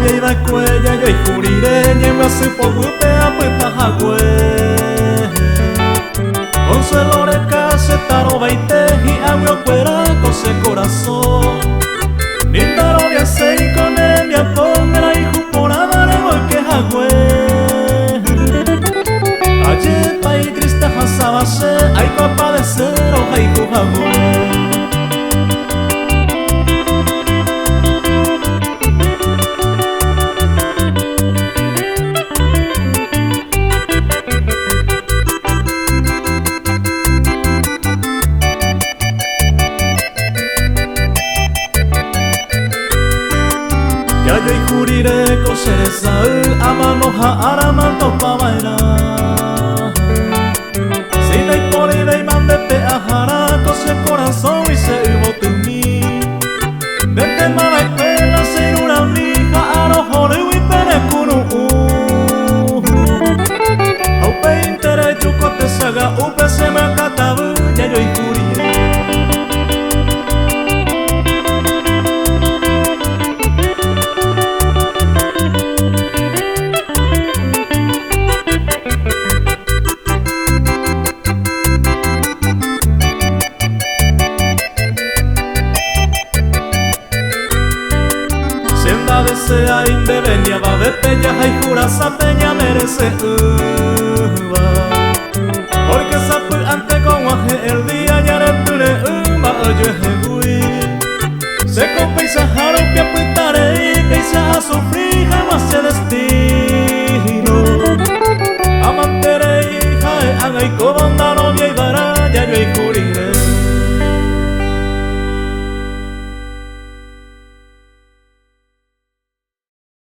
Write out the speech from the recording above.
y da cuella yo y juriré lleva su pogupe a puesta jagüe Consuelo de case taro baite y agua cuera cose corazón Nindaro de aceite con él y a ponga y jupora vale que jagüe Ayer pa y triste hasabase hay copa de cero hay jagüe Ya yo y juriré coser sal amanoja araman topa baila Si no hay por y de mande peajara cose corazón y se hubo tu mí Desde mala escuela sin una mija arojore y pere kuru Aupe intere chuko te saga upe se me acatabu ya yo y juriré Desea indevenia va de peña y jura sa peña merece